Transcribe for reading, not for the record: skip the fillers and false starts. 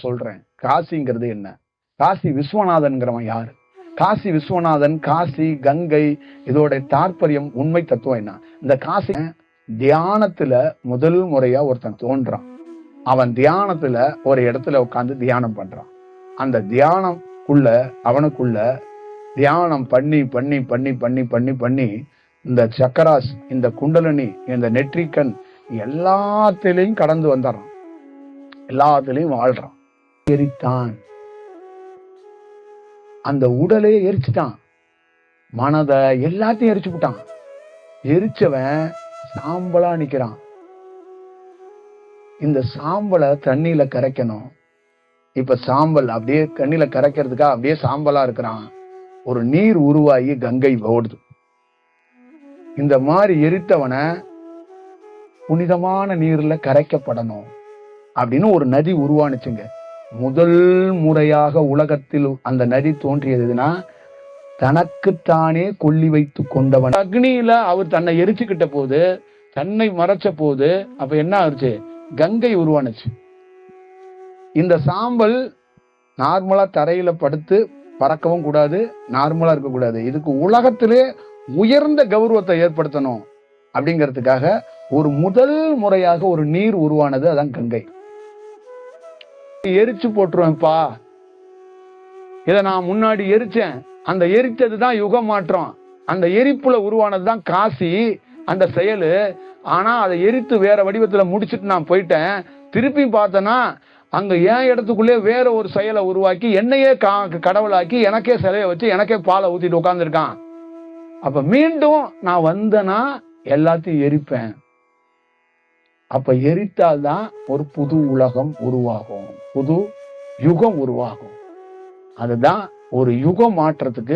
சொல்றேன். காசிங்கிறது என்ன? காசி விஸ்வநாதன்கிறவன் யாரு? காசி விஸ்வநாதன், காசி, கங்கை, இதோட தாற்பயம், உண்மை தத்துவம் என்ன? இந்த காசி தியானத்துல முதல் முறையா ஒருத்தன் தோன்றான். அவன் தியானத்துல ஒரு இடத்துல உட்கார்ந்து தியானம் பண்றான். அந்த தியானம்குள்ள அவனுக்குள்ள தியானம் பண்ணி பண்ணி பண்ணி பண்ணி பண்ணி பண்ணி இந்த சக்கராஸ், இந்த குண்டலினி, இந்த நெற்றிக்கண் எல்லாத்திலையும் கடந்து வந்துடுறான். எல்லாத்திலையும் வாழ்றான். எரித்தான். அந்த உடலே எரிச்சுட்டான். மனதை எல்லாத்தையும் எரிச்சு விட்டான். எரிச்சவன் சாம்பலா நிக்கிறான். இந்த சாம்பலை தண்ணியில கரைக்கணும். இப்ப சாம்பல் அப்படியே தண்ணியில கரைக்கிறதுக்காக அப்படியே சாம்பலா இருக்கிறான். ஒரு நீர் உருவாகி கங்கை ஓடுது. இந்த மாதிரி எரித்தவனை புனிதமான நீர்ல கரைக்கப்படணும் அப்படின்னு ஒரு நதி உருவானுச்சுங்க. முதல் முறையாக உலகத்தில் அந்த நதி தோன்றியதுன்னா தனக்குத்தானே கொல்லி வைத்து கொண்டவன். அக்னியில அவர் தன்னை எரிச்சுக்கிட்ட போது, தன்னை மறைச்ச போது, அப்ப என்ன ஆச்சு? கங்கை உருவானுச்சு. இந்த சாம்பல் நார்மலா தரையில படுத்து பறக்கவும் கூடாது, நார்மலா இருக்கக்கூடாது. இதுக்கு உலகத்திலே உயர்ந்த கௌரவத்தை ஏற்படுத்தணும் அப்படிங்கிறதுக்காக ஒரு முதல் முறையாக ஒரு நீர் உருவானது. அதான் கங்கை. எரிச்சு போட்டுருவேன்ப்பா, இதை நான் முன்னாடி எரிச்சேன். அந்த எரிச்சதுதான் யுக மாற்றம். அந்த எரிப்புல உருவானதுதான் காசி அந்த செயலு. ஆனா அதை எரித்து வேற வடிவத்துல முடிச்சுட்டு நான் போயிட்டேன். திருப்பி பார்த்தேன்னா அங்க என் இடத்துக்குள்ளே வேற ஒரு செயலை உருவாக்கி என்னையே கடவுளாக்கி எனக்கே சிலையை வச்சு எனக்கே பாலை ஊத்திட்டு உட்கார்ந்துருக்கான். அப்ப மீண்டும் நான் வந்தேன்னா எல்லாத்தையும் எரிப்பேன். அப்ப எரித்தால்தான் ஒரு புது உலகம் உருவாகும், புது யுகம் உருவாகும். அதுதான் ஒரு யுக மாற்றத்துக்கு